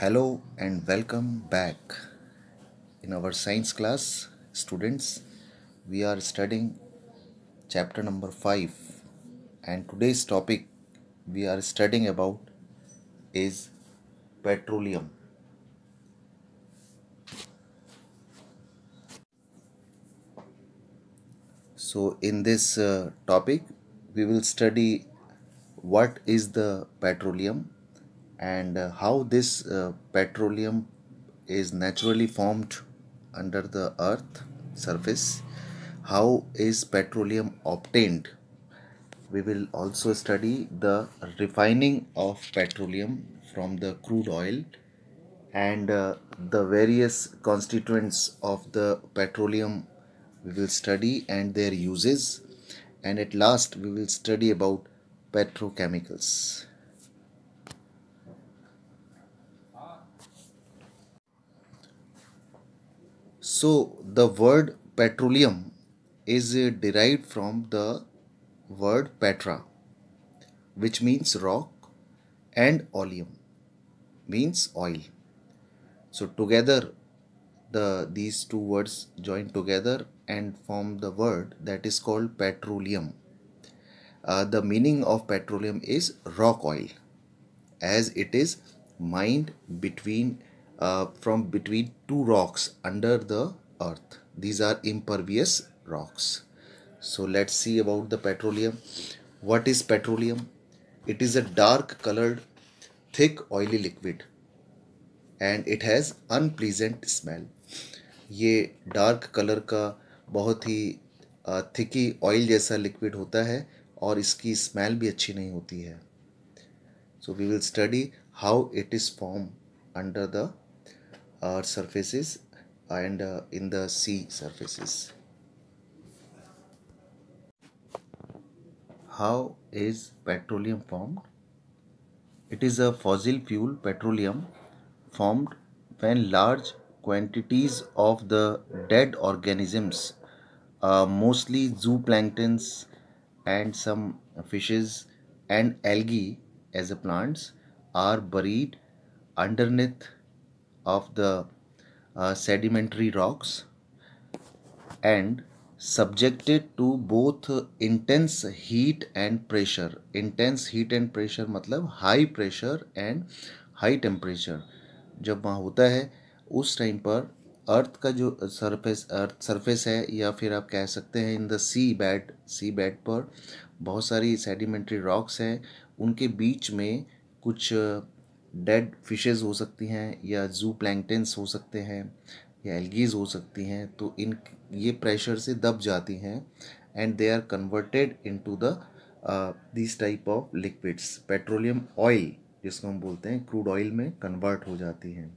Hello and welcome back. In our science class, students, we are studying chapter number 5, and today's topic we are studying about is petroleum. So in this topic we will study what is the petroleum and how this petroleum is naturally formed under the earth surface. How is petroleum obtained? We will also study the refining of petroleum from the crude oil and the various constituents of the petroleum we will study and their uses, and at last we will study about petrochemicals. So the word petroleum is derived from the word petra, which means rock, and oleum means oil. So together these two words join together and form the word that is called petroleum. The meaning of petroleum is rock oil, as it is mined from between two rocks under the earth. These are impervious rocks. So let's see about the petroleum. What is petroleum? It is a dark colored, thick, oily liquid and it has unpleasant smell. ये dark colour का बहुत ही थिकी oil जैसा liquid होता है और इसकी smell भी अच्छी नहीं होती है. So we will study how it is formed under the earth surfaces and in the sea surfaces. How is petroleum formed? It is a fossil fuel petroleum formed when large quantities of the dead organisms, mostly zooplanktons and some fishes and algae as a plants, are buried underneath of the sedimentary rocks and subjected to both intense heat and pressure. Intense heat and pressure मतलब high pressure and high temperature जब वहाँ होता है उस time पर अर्थ का जो earth surface है, या फिर आप कह सकते हैं इन द सी बेड पर बहुत सारी सेडिमेंट्री रॉक्स हैं. उनके बीच में कुछ डेड फिशेस हो सकती हैं या जू प्लैंक्टन्स हो सकते हैं या एल्गीज हो सकती हैं. तो इन ये प्रेशर से दब जाती हैं and they are converted into the this type of liquids. Petroleum oil जिसको हम बोलते हैं क्रूड ऑयल में कन्वर्ट हो जाती हैं.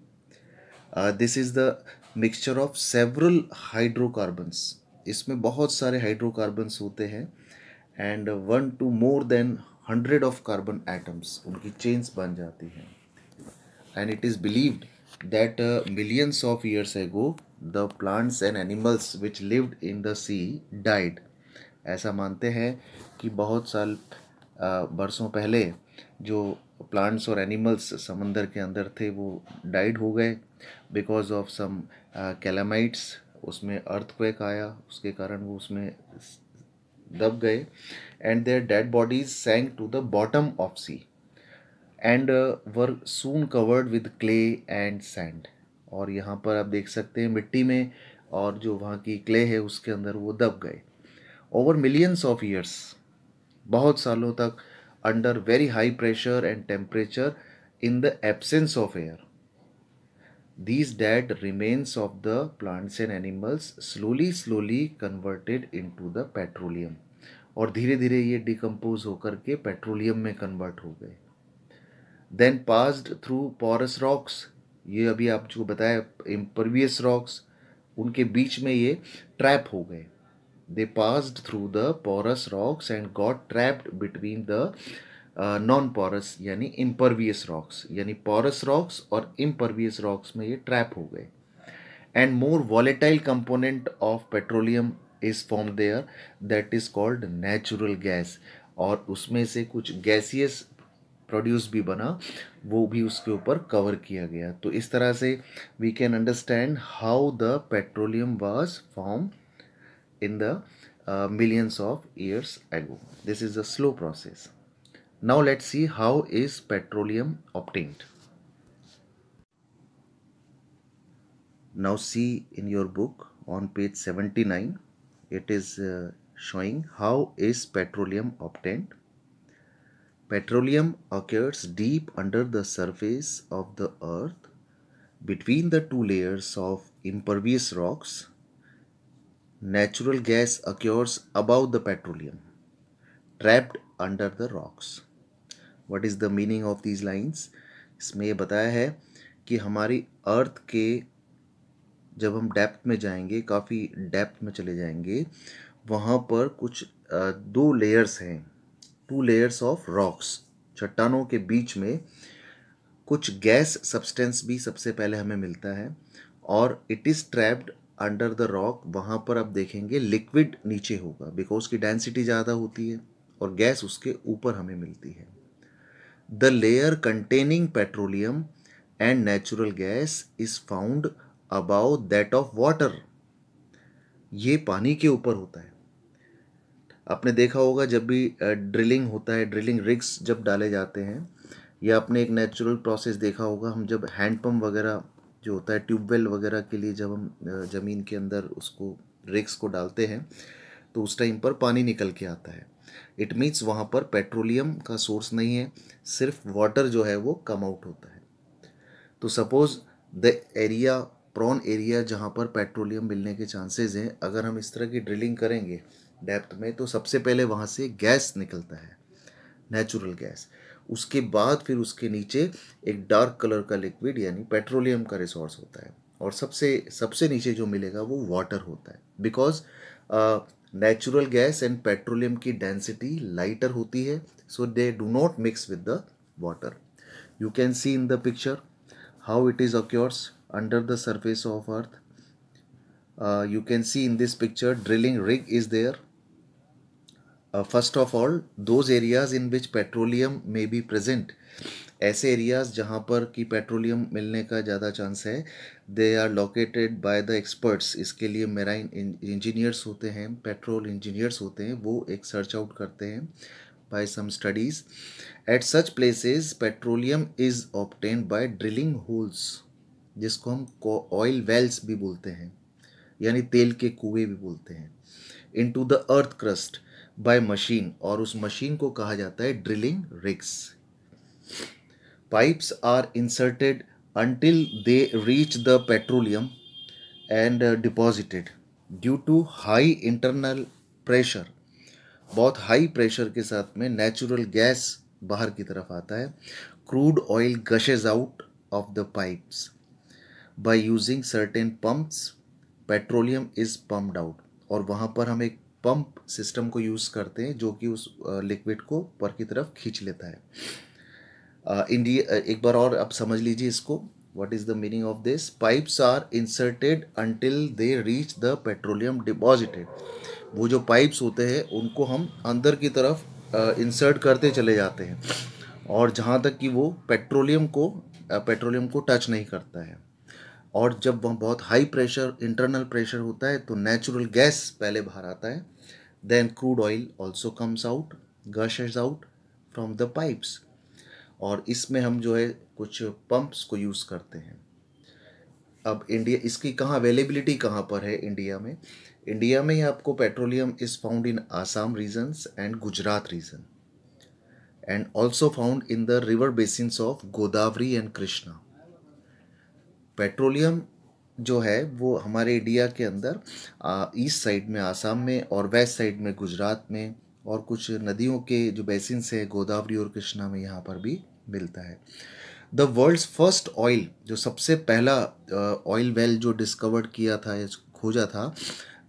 This is the mixture of several hydrocarbons. इसमें बहुत सारे हाइड्रोकार्बन्स होते हैं and 1 to more than 100 of carbon atoms, उनकी चेन्स बन जाती हैं. And it is believed that millions of years ago the plants and animals which lived in the sea died. ऐसा मानते हैं कि बहुत साल बरसों पहले जो प्लांट्स और एनिमल्स समंदर के अंदर थे वो डाइड हो गए बिकॉज ऑफ सम कैलामाइट्स. उसमें अर्थक्वेक आया, उसके कारण वो उसमें दब गए and their dead bodies sank to the bottom of sea and were soon covered with clay and sand. और यहाँ पर आप देख सकते हैं मिट्टी में और जो वहाँ की क्ले है उसके अंदर वो दब गए. ओवर मिलियंस ऑफ ईयर्स, बहुत सालों तक, under very high pressure and temperature in the absence of air, these dead remains of the plants and animals slowly converted into the petroleum. और धीरे धीरे ये डिकम्पोज होकर के पेट्रोलियम में कन्वर्ट हो गए. Then passed through porous rocks. ये अभी आप जो बताया इम्परवियस रॉक्स, उनके बीच में ये ट्रैप हो गए. They passed through the porous rocks and got trapped between the non porous यानी इम्परवियस रॉक्स. यानी पोरस रॉक्स और इम्परवियस रॉक्स में ये ट्रैप हो गए. And more volatile component of petroleum is form there that is called natural gas. और उसमें से कुछ गैसियस प्रोड्यूस भी बना वो भी उसके ऊपर कवर किया गया। तो इस तरह से we can understand how the petroleum was form in the millions of years ago. This is a slow process. Now let's see how is petroleum obtained. Now see in your book on page 79, it is showing how is petroleum obtained. Petroleum occurs deep under the surface of the earth between the two layers of impervious rocks. Natural gas occurs above the petroleum, trapped under the rocks. What is the meaning of these lines? इसमें ये बताया है कि हमारी अर्थ के जब हम depth में जाएंगे, काफ़ी डेप्थ में चले जाएंगे, वहाँ पर कुछ दो लेयर्स हैं, टू लेयर्स ऑफ रॉक्स, चट्टानों के बीच में कुछ गैस सब्सटेंस भी सबसे पहले हमें मिलता है और it is trapped under the rock. वहाँ पर आप देखेंगे लिक्विड नीचे होगा बिकॉज की डेंसिटी ज़्यादा होती है और गैस उसके ऊपर हमें मिलती है। The layer containing petroleum and natural gas is found above that of water. ये पानी के ऊपर होता है। आपने देखा होगा जब भी ड्रिलिंग होता है, ड्रिलिंग रिग्स जब डाले जाते हैं, या आपने एक नेचुरल प्रोसेस देखा होगा, हम जब हैंडपम्प वगैरह जो होता है ट्यूबवेल वगैरह के लिए जब हम ज़मीन के अंदर उसको रिग्स को डालते हैं तो उस टाइम पर पानी निकल के आता है। इट मीन्स वहाँ पर पेट्रोलियम का सोर्स नहीं है, सिर्फ वाटर जो है वो कम आउट होता है। तो suppose the area, prone area जहाँ पर पेट्रोलियम मिलने के चांसेस हैं, अगर हम इस तरह की ड्रिलिंग करेंगे डेप्थ में तो सबसे पहले वहाँ से गैस निकलता है, नेचुरल गैस। उसके बाद फिर उसके नीचे एक डार्क कलर का लिक्विड यानी पेट्रोलियम का रिसोर्स होता है और सबसे सबसे नीचे जो मिलेगा वो वाटर होता है। Because natural gas and petroleum की डेंसिटी लाइटर होती है, so they do not mix with the water. You can see in the picture how it is occurs under the surface of earth. You can see in this picture drilling rig is there. First of all, those areas in which petroleum may be present, ऐसे areas जहाँ पर कि petroleum मिलने का ज़्यादा chance है, they are located by the experts. इसके लिए मेराइन इंजीनियर्स होते हैं, पेट्रोल इंजीनियर्स होते हैं, वो एक सर्च आउट करते हैं by some studies. At such places petroleum is obtained by drilling holes, जिसको हम ऑयल वेल्स भी बोलते हैं यानी तेल के कुएं भी बोलते हैं, into the earth crust by machine, और उस मशीन को कहा जाता है drilling rigs. Pipes are inserted until they reach the petroleum and deposited due to high internal pressure। बहुत हाई प्रेशर के साथ में नेचुरल गैस बाहर की तरफ आता है। Crude oil gushes out of the pipes by using certain pumps, petroleum is pumped out, और वहाँ पर हम एक पंप सिस्टम को यूज़ करते हैं जो कि उस लिक्विड को ऊपर की तरफ खींच लेता है। इंडिया एक बार और आप समझ लीजिए इसको, what is the meaning of this. Pipes are inserted until they reach the petroleum deposited. वो जो पाइप्स होते हैं उनको हम अंदर की तरफ इंसर्ट करते चले जाते हैं और जहाँ तक कि वो पेट्रोलियम को टच नहीं करता है। और जब वह बहुत हाई प्रेशर इंटरनल प्रेशर होता है तो नेचुरल गैस पहले बाहर आता है, then crude oil also comes out, gushes out from the pipes, और इसमें हम जो है कुछ पंप्स को यूज़ करते हैं। अब इंडिया, इसकी कहाँ अवेलेबिलिटी कहाँ पर है इंडिया में? इंडिया में ही आपको petroleum is found in Assam regions and Gujarat region and also found in the river basins of Godavari and Krishna. Petroleum जो है वो हमारे इंडिया के अंदर ईस्ट साइड में आसाम में और वेस्ट साइड में गुजरात में और कुछ नदियों के जो बेसिन्स है गोदावरी और कृष्णा में यहाँ पर भी मिलता है। द वर्ल्ड्स फर्स्ट ऑयल, जो सबसे पहला ऑयल वेल जो डिस्कवर्ड किया था या खोजा था,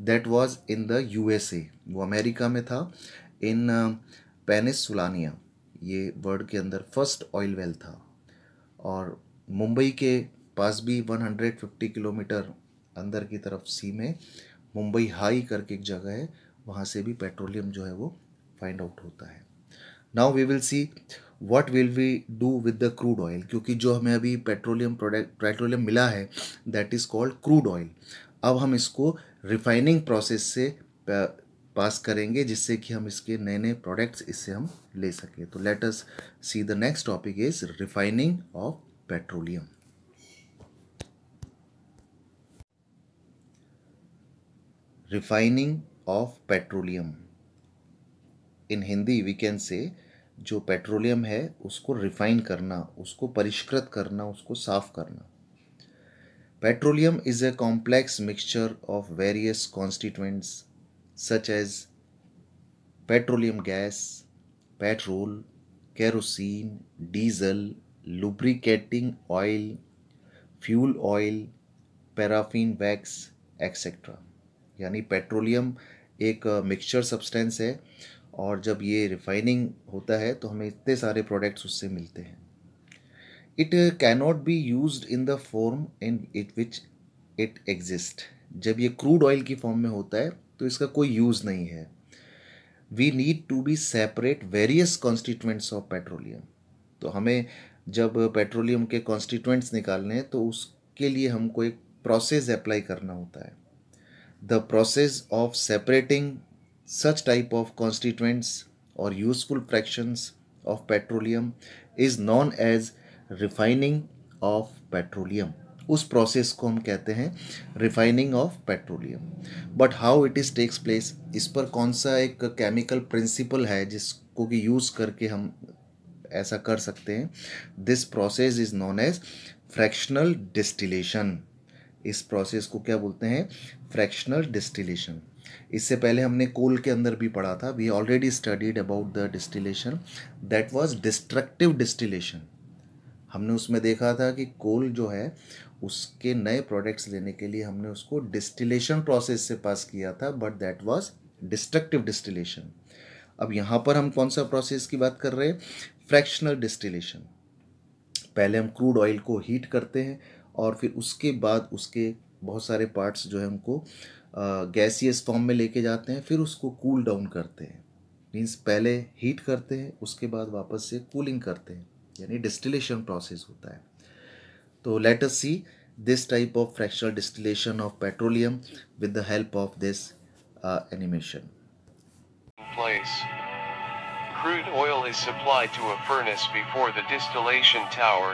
that was in the USA, वो अमेरिका में था, इन पेनिसुलानिया, ये वर्ड के अंदर फर्स्ट ऑयल वेल था। और मुंबई के पास भी 150 किलोमीटर अंदर की तरफ सी में मुंबई हाई करके एक जगह है, वहाँ से भी पेट्रोलियम जो है वो फाइंड आउट होता है। Now we will see what will we do with the crude oil, क्योंकि जो हमें अभी पेट्रोलियम मिला है that is called crude oil. अब हम इसको रिफाइनिंग प्रोसेस से पास करेंगे जिससे कि हम इसके नए नए प्रोडक्ट्स इससे हम ले सकें। तो let us see the next topic is refining of petroleum. Refining of petroleum, in Hindi we can say जो पेट्रोलियम है उसको रिफाइन करना, उसको परिष्कृत करना, उसको साफ करना। Petroleum is a complex mixture of various constituents such as petroleum gas, petrol, kerosene, diesel, lubricating oil, fuel oil, paraffin wax etcetera. यानी पेट्रोलियम एक मिक्सचर सब्सटेंस है और जब ये रिफाइनिंग होता है तो हमें इतने सारे प्रोडक्ट्स उससे मिलते हैं। It cannot be used in the form in it which it exist. जब ये क्रूड ऑयल की फॉर्म में होता है तो इसका कोई यूज़ नहीं है। We need to be separate various constituents of petroleum. तो हमें जब पेट्रोलियम के कॉन्स्टिट्यूएंट्स निकालने हैं तो उसके लिए हमको एक प्रोसेस अप्लाई करना होता है। The process of separating such type of constituents or useful fractions of petroleum is known as refining of petroleum। उस प्रोसेस को हम कहते हैं refining of petroleum. But how it is takes place, इस पर कौन सा एक केमिकल प्रिंसिपल है जिसको कि यूज़ करके हम ऐसा कर सकते हैं। This process is known as fractional distillation. इस प्रोसेस को क्या बोलते हैं, फ्रैक्शनल डिस्टिलेशन। इससे पहले हमने कोल के अंदर भी पढ़ा था, we already studied about the distillation that was destructive distillation. हमने उसमें देखा था कि कोल जो है उसके नए प्रोडक्ट्स लेने के लिए हमने उसको डिस्टिलेशन प्रोसेस से पास किया था, but that was destructive distillation. अब यहाँ पर हम कौन सा प्रोसेस की बात कर रहे हैं, फ्रैक्शनल डिस्टिलेशन। पहले हम क्रूड ऑयल को हीट करते हैं और फिर उसके बाद उसके बहुत सारे पार्ट्स जो है उनको गैसियस फॉर्म में लेके जाते हैं, फिर उसको कूल डाउन करते हैं। मीन्स पहले हीट करते हैं उसके बाद वापस से कूलिंग करते हैं, यानी डिस्टिलेशन प्रोसेस होता है। तो let us see this type of fractional distillation of petroleum with the help of this animation. Place. Crude oil is supplied to a furnace before the distillation tower,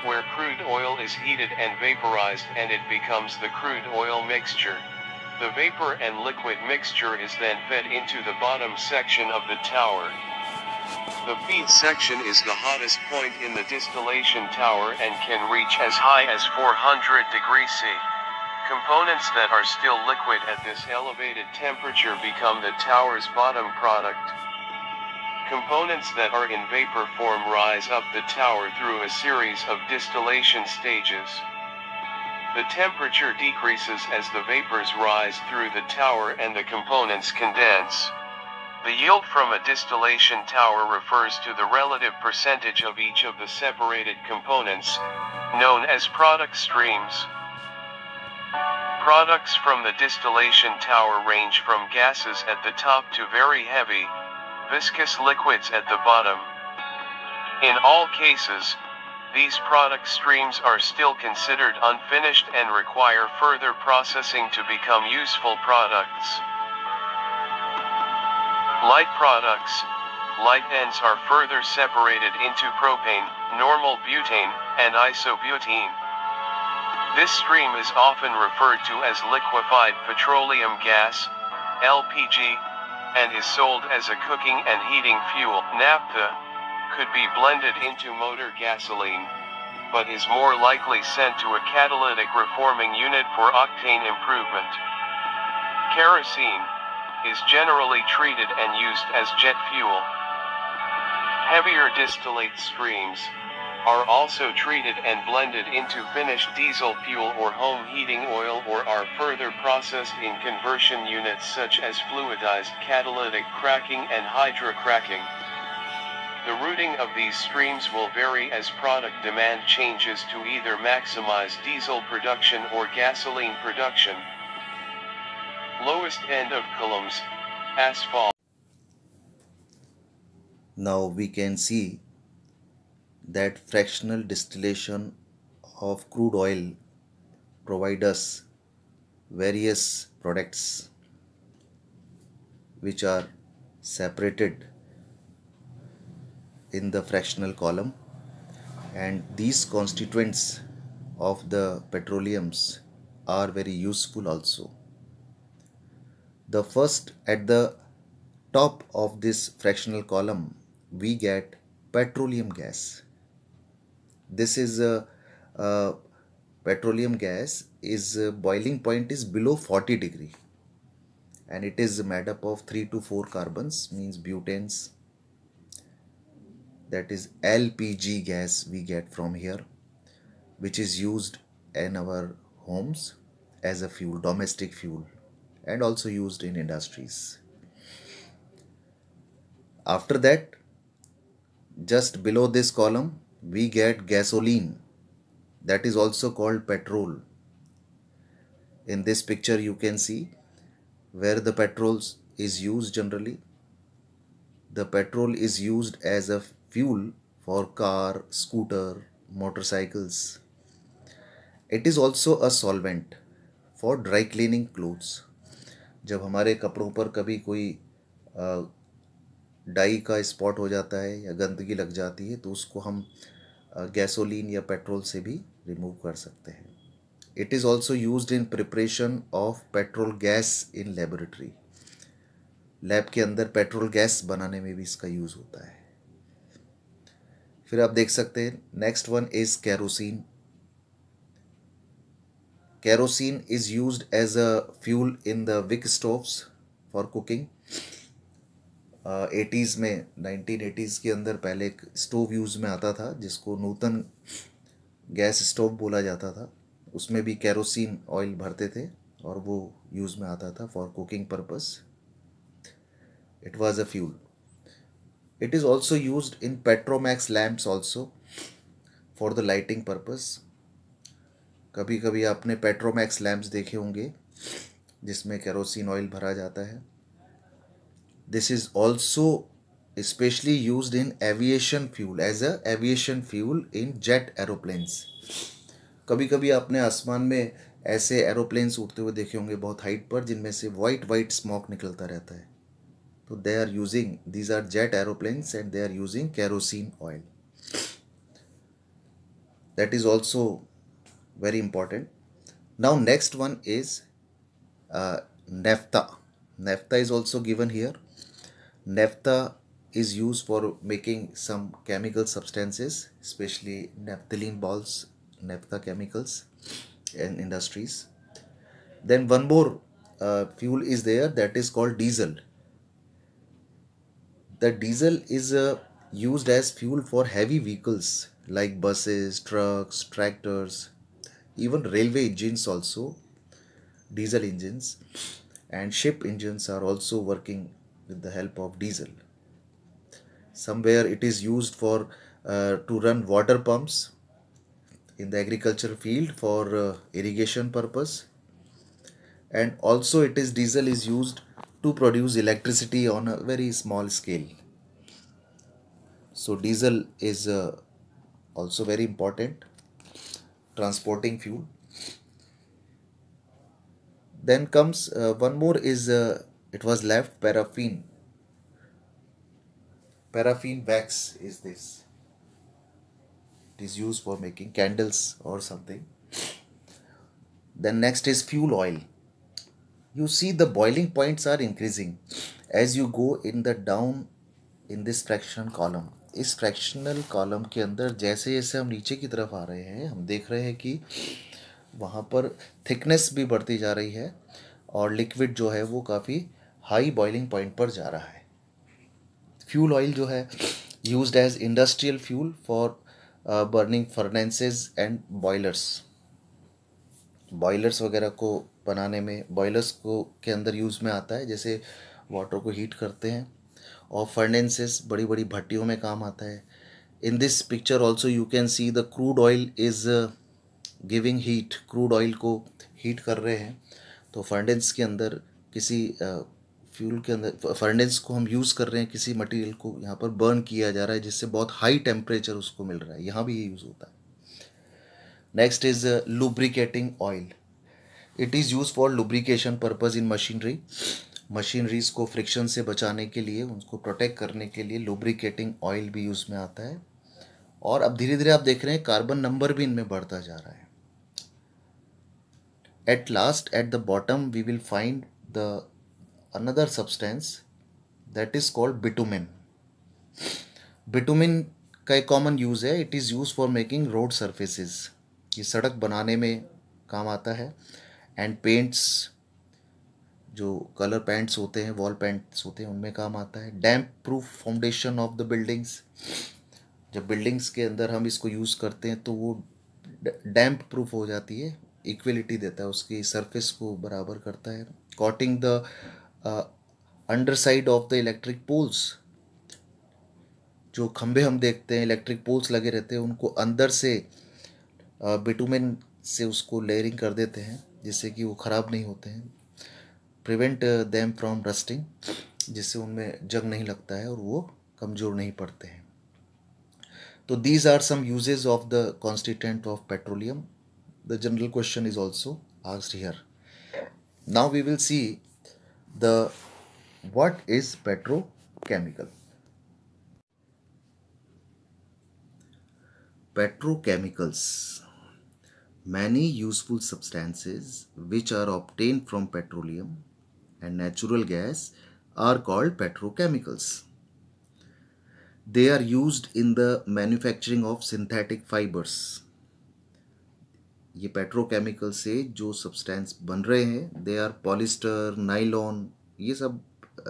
where crude oil is heated and vaporized and it becomes the crude oil mixture. The vapor and liquid mixture is then fed into the bottom section of the tower. The feed section is the hottest point in the distillation tower and can reach as high as 400 degrees C. Components that are still liquid at this elevated temperature become the tower's bottom product. Components that are in vapor form rise up the tower through a series of distillation stages. The temperature decreases as the vapors rise through the tower and the components condense. The yield from a distillation tower refers to the relative percentage of each of the separated components, known as product streams. Products from the distillation tower range from gases at the top to very heavy, viscous liquids at the bottom. In all cases, these product streams are still considered unfinished and require further processing to become useful products. Light products, light ends are further separated into propane, normal butane, and isobutene. This stream is often referred to as liquefied petroleum gas, LPG, and is sold as a cooking and heating fuel. Naphtha could be blended into motor gasoline, but is more likely sent to a catalytic reforming unit for octane improvement. Kerosene is generally treated and used as jet fuel. Heavier distillate streams are also treated and blended into finished diesel fuel or home heating oil or are further processed in conversion units such as fluidized catalytic cracking and hydrocracking. The routing of these streams will vary as product demand changes to either maximize diesel production or gasoline production. Lowest end of columns, asphalt. Now we can see that fractional distillation of crude oil provide us various products which are separated in the fractional column, and these constituents of the petroleums are very useful also. The first, at the top of this fractional column, we get petroleum gas. This is a petroleum gas is boiling point is below 40 degree, and it is made up of 3 to 4 carbons, means butanes. That is LPG gas we get from here, which is used in our homes as a fuel, domestic fuel, and also used in industries. After that, just below this column, we get gasoline, that is also called petrol. In this picture you can see where the petrols is used generally. The petrol is used as a fuel for car, scooter, motorcycles. It is also a solvent for dry cleaning clothes. जब हमारे कपड़ों पर कभी कोई die का spot हो जाता है या गंदगी लग जाती है तो उसको हम गैसोलीन या पेट्रोल से भी रिमूव कर सकते हैं. It is also used in preparation of petrol gas in laboratory. Lab के अंदर पेट्रोल गैस बनाने में भी इसका यूज़ होता है. फिर आप देख सकते हैं next one is kerosene. Kerosene is used as a fuel in the wick stoves for cooking. 80s में 1980s के अंदर पहले एक स्टोव यूज़ में आता था जिसको नूतन गैस स्टोव बोला जाता था. उसमें भी केरोसिन ऑयल भरते थे और वो यूज़ में आता था for cooking purpose. It was a fuel. It is also used in Petromax lamps also for the lighting purpose. कभी कभी आपने पेट्रोमैक्स लैम्प्स देखे होंगे जिसमें केरोसिन ऑयल भरा जाता है. This is also specially used in aviation fuel, as a aviation fuel in jet aeroplanes. कभी कभी आपने आसमान में ऐसे एरोप्लेन्स उड़ते हुए देखे होंगे बहुत हाइट पर जिनमें से वाइट स्मोक निकलता रहता है. तो they are using, these are jet aeroplanes and they are using kerosene oil. That is also very important. Now next one is naphtha. Naphtha is also given here. Naphtha is used for making some chemical substances, especially naphthalene balls, naphtha chemicals in industries. Then one more fuel is there, that is called diesel. The diesel is used as fuel for heavy vehicles like buses, trucks, tractors, even railway engines also. Diesel engines and ship engines are also working with the help of diesel. Somewhere it is used for to run water pumps in the agricultural field for irrigation purpose, and also it is diesel is used to produce electricity on a very small scale. So diesel is also very important transporting fuel. Then comes one more is it was left paraffin. Paraffin wax is this. It is used for making candles or something. Then next is fuel oil. You see the boiling points are increasing as you go in the down in this fraction column. इस fractional column के अंदर जैसे जैसे हम नीचे की तरफ आ रहे हैं हम देख रहे हैं कि वहाँ पर थिकनेस भी बढ़ती जा रही है और लिक्विड जो है वो काफ़ी हाई बॉइलिंग पॉइंट पर जा रहा है. फ्यूल ऑयल जो है used as industrial fuel for burning furnaces and boilers. Boilers वगैरह को बनाने में बॉयलर्स को के अंदर यूज़ में आता है, जैसे वाटर को हीट करते हैं, और फर्नेसेस बड़ी बड़ी भट्टियों में काम आता है. In this picture also you can see the crude oil is giving heat. Crude oil को हीट कर रहे हैं तो फर्नेस के अंदर किसी फ्यूल के अंदर फर्नेस को हम यूज़ कर रहे हैं, किसी मटेरियल को यहाँ पर बर्न किया जा रहा है जिससे बहुत हाई टेम्परेचर उसको मिल रहा है, यहाँ भी ये यूज़ होता है। Next is lubricating oil. It is use for lubrication purpose in machinery. Machineries को फ्रिक्शन से बचाने के लिए, उनको प्रोटेक्ट करने के लिए लुब्रिकेटिंग ऑयल भी यूज़ में आता है। और अब धीरे धीरे आप देख रहे हैं कार्बन नंबर भी इनमें बढ़ता जा रहा है। At last at the bottom we will find the another substance that is called bitumen. Bitumen का एक कॉमन यूज़ है। It is use for making road surfaces. ये सड़क बनाने में काम आता है। एंड पेंट्स, जो कलर पेंट्स होते हैं, वॉल पेंट्स होते हैं, उनमें काम आता है। Damp proof foundation of the buildings. जब बिल्डिंग्स के अंदर हम इसको यूज़ करते हैं तो वो डैम्प प्रूफ हो जाती है, इक्वलिटी देता है, उसकी सरफेस को बराबर करता है। Coating the under side of the electric poles. जो खंभे हम देखते हैं, इलेक्ट्रिक पोल्स लगे रहते हैं, उनको अंदर से बिटुमेन से उसको लेयरिंग कर देते हैं जिससे कि वो ख़राब नहीं होते हैं। प्रिवेंट देम फ्रॉम रस्टिंग, जिससे उनमें जंग नहीं लगता है और वो कमज़ोर नहीं पड़ते हैं। तो these are some uses of the constituent of petroleum. The general question is also asked here. Now we will see the what is petrochemical. Petrochemicals, many useful substances which are obtained from petroleum and natural gas are called petrochemicals. They are used in the manufacturing of synthetic fibers. ये petrochemical से जो substance बन रहे हैं, they are polyester, nylon, ये सब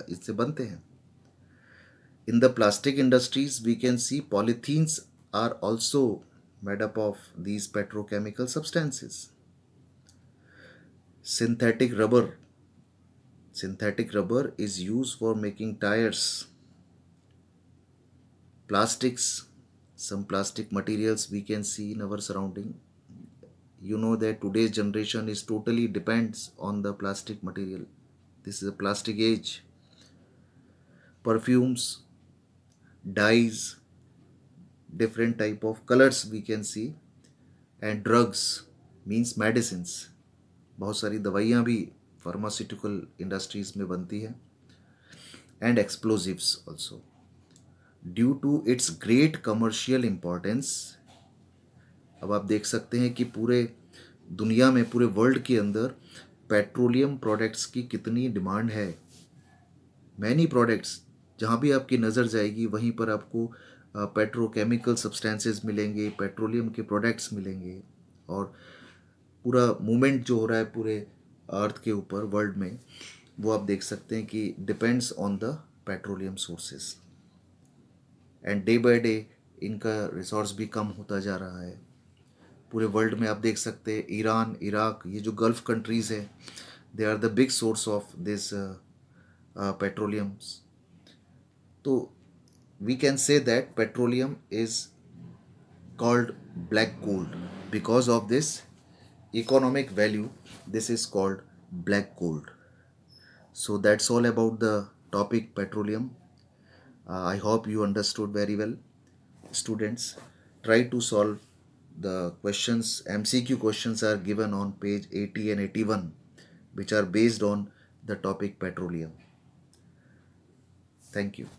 इससे बनते हैं। In the plastic industries we can see polythenes are also made up of these petrochemical substances. Synthetic rubber is use for making tyres. Plastics, some plastic materials we can see in our surrounding. You know that today's generation is totally depends on the plastic material. This is a plastic age. Perfumes, dyes, different type of colors we can see. And drugs means medicines. बहुत सारी दवाइयाँ भी pharmaceutical industries में बनती है। And explosives also. Due to its great commercial importance. अब आप देख सकते हैं कि पूरे दुनिया में, पूरे वर्ल्ड के अंदर पेट्रोलियम प्रोडक्ट्स की कितनी डिमांड है। मैनी प्रोडक्ट्स, जहाँ भी आपकी नज़र जाएगी वहीं पर आपको पेट्रोकेमिकल सब्सटेंसेस मिलेंगे, पेट्रोलियम के प्रोडक्ट्स मिलेंगे। और पूरा मूवमेंट जो हो रहा है पूरे अर्थ के ऊपर, वर्ल्ड में, वो आप देख सकते हैं कि depends on the petroleum sources. And day by day इनका रिसोर्स भी कम होता जा रहा है। पूरे वर्ल्ड में आप देख सकते हैं ईरान, इराक, ये जो गल्फ़ कंट्रीज़ हैं, they are the big source of this petroleums. तो we can say that petroleum is called black gold. Because of this economic value, this is called black gold. So that's all about the topic petroleum. I hope you understood very well. Students, try to solve the questions. MCQ questions are given on page 80 and 81, which are based on the topic petroleum. Thank you.